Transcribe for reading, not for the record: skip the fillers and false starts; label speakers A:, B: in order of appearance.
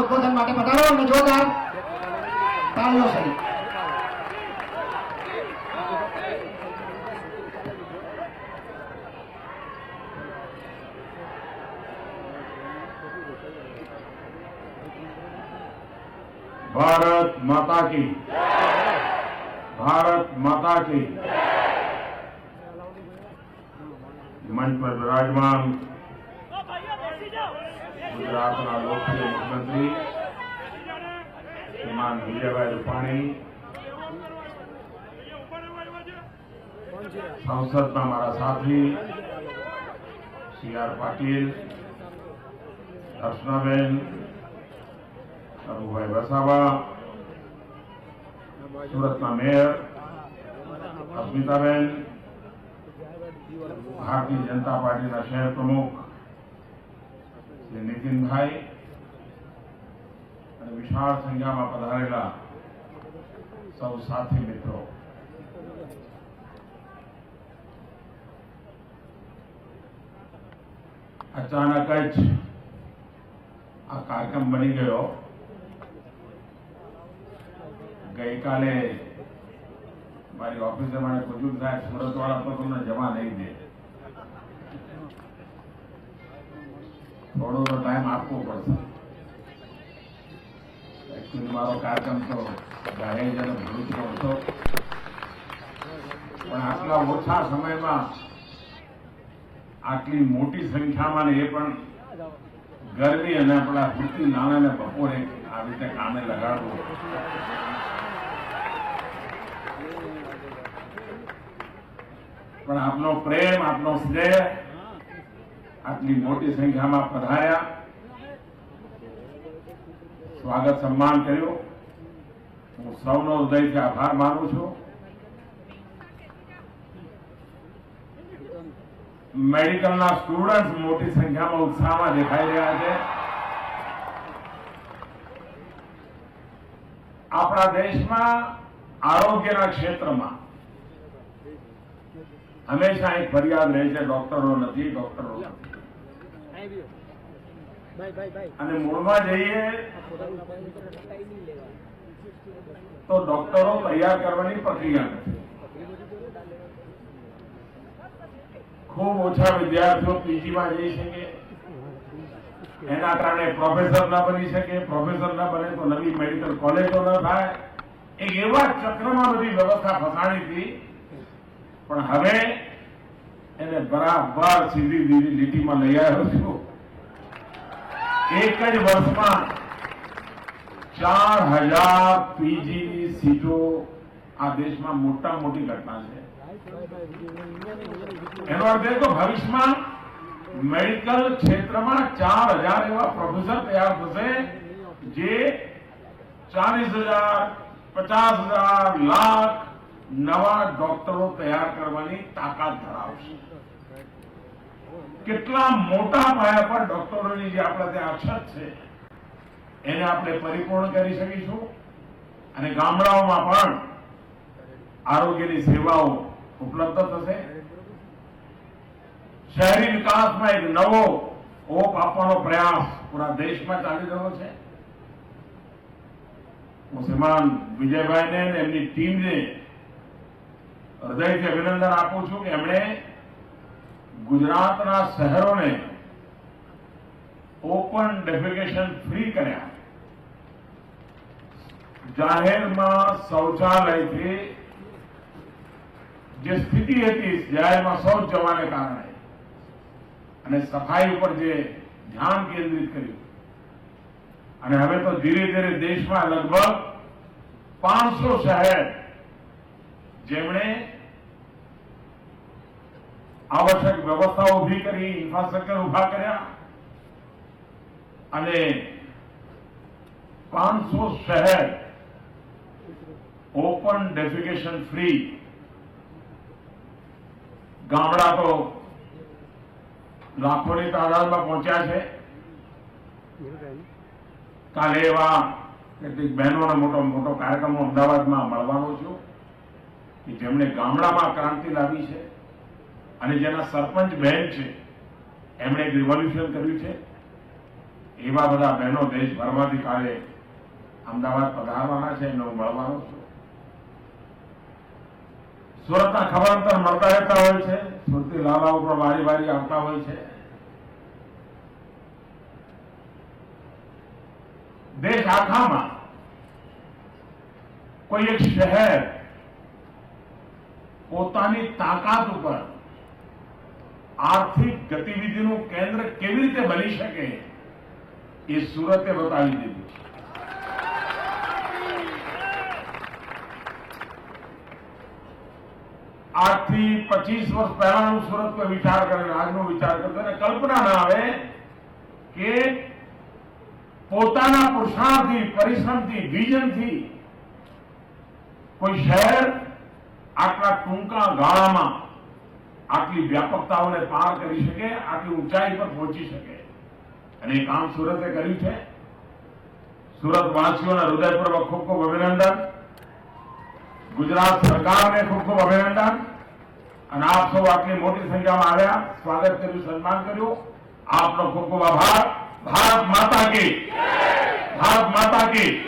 A: ઉદ્બોધન માટે પધારો અને જોરદાર તાળીઓ સહિત.
B: भारत माता की, भारत माता की. मंच पर विराजमान गुजरातना लोकप्रिय मुख्यमंत्री श्रीमान विजयभाई रूपाणी, संसद में हमारा साथी CR Patil, Darshanaben, अबुभाई Vasava, सूरतना mayor अस्मिताबेन, Bharatiya Janata party शहर प्रमुख श्री नितिन भाई, विशाल संख्या में पधारेला सौ साथी मित्रों, अचानक आ कार्यक्रम बनी गयो. गई काले मारी ऑफिसे मैंने पूछू साहब सूरत वाला तो तुमने जमा नहीं दे, थोड़ो तो टाइम आपको पड़ता. एक्चुअली मारो कार्यक्रम तो दहेज और भरूच नो हतो, पण आटला ओछा समय में आटली मोटी संख्या में ए पण गरमी अने आपणा पूरती नाना ने बपोरे आ रीते कामे लगाड़वो. पण आपनो प्रेम, आपनो स्नेह आटली मोटी संख्या में पधार्या, स्वागत सम्मान कर्यो. हूँ सौनो हृदयथी आभार मानु छूं. मेडिकल स्टूडेंट्स मोटी संख्या में उत्साह में देखाई रहा है. अपना देश में आरोग्य क्षेत्र में हमेशा एक फरियाद रही है, डॉक्टरों नहीं, डॉक्टरों नहीं. અને મૂળમાં જઈએ તો ડોક્ટરો તૈયાર કરવાની પ્રક્રિયા નથી. ખૂબ ઓછા વિદ્યાર્થીઓ પીજીમાં જઈ શકે, એના કારણે પ્રોફેસર ના બની શકે, પ્રોફેસર ના બને તો નવી મેડિકલ કોલેજો ન થાય. એક એવા ચક્રમાં બધી વ્યવસ્થા ફસાણી હતી, પણ હવે એને બરાબર સીધી લીટીમાં લઈ આવ્યો છું. एक ज वर्ष में 4000 पीजी सीटों आ देश में मोटा मोटी घटना है. एनो अर्थ है तो भविष्य में मेडिकल क्षेत्र में 4000 एवं प्रोफेसर तैयार थशे जे 40,000, 50,000, लाख नवा डॉक्टरों तैयार करवानी ताकत धरावशे. કેટલા મોટા પાયા પર ડોક્ટરોની જે આપણા ત્યાં અછત છે એને આપણે પરિપૂર્ણ કરી શકીશું અને ગામડાઓમાં પણ આરોગ્યની સેવાઓ ઉપલબ્ધ થશે. શહેરી વિકાસમાં એક નવો ઓપ આપવાનો પ્રયાસ પૂરા દેશમાં ચાલી રહ્યો છે. હું શ્રીમાન વિજયભાઈને અને એમની ટીમને હૃદયથી અભિનંદન આપું છું કે એમણે गुजरातना शहरों ने ओपन डेफिकेशन फ्री कर्या. जाहिर में शौचालय थी जे स्थिति थी जाहिर में शौच जवाने कारणे अने सफाई पर जे ध्यान केंद्रित कर्युं अने हवे तो धीरे धीरे देश में लगभग 500 शहर जेमणे आवश्यक व्यवस्था उभी करी, इंफ्रास्ट्रक्चर उभा कर्या अने 500 शहर ओपन डेफिकेशन फ्री. गामड़ा तो लाखों की तादाद में पहुंचा है. काले एवा કેટલીક બહેનોનો મોટો મોટો કાર્યક્રમ અમદાવાદમાં મળવાનો છું કે જેમણે ગામડામાં ક્રાંતિ લાવી છે અને જેના સરપંચ બહેન છે એમણે એક રિવોલ્યુશન કર્યું છે. એવા બધા બહેનો દેશભરમાંથી કાલે અમદાવાદ પધારવાના છે, એમને હું મળવાનો છું. સુરતના ખબરાંતર મળતા રહેતા હોય છે, સુરતી લાલાઓ પણ વારી વારી આવતા હોય છે. દેશ આખામાં કોઈ એક શહેર પોતાની તાકાત ઉપર આર્થિક ગતિવિધિનું કેન્દ્ર કેવી રીતે બની શકે એ સુરતે બતાવી દીધું છે. આજથી 25 વર્ષ પહેલાનું સુરત પર વિચાર કરે, આજનો વિચાર કરતો અને કલ્પના ના આવે કે પોતાના પુરુષાર્થથી, પરિશ્રમથી, વિઝનથી કોઈ શહેર આટલા ટૂંકા ગાળામાં આટલી વ્યાપકતાઓને પાર કરી શકે, આટલી ઊંચાઈ પર પહોંચી શકે. અને એ કામ સુરતે કર્યું છે. સુરત વાસીઓના હૃદયપૂર્વક ખૂબ ખૂબ અભિનંદન. ગુજરાત સરકારને ખૂબ ખૂબ અભિનંદન. અને આપ સૌ આટલી મોટી સંખ્યામાં આવ્યા, સ્વાગત કર્યું, સન્માન કર્યું. આપનો ખૂબ ખૂબ આભાર. ભારત માતા કી, ભારત માતા કી.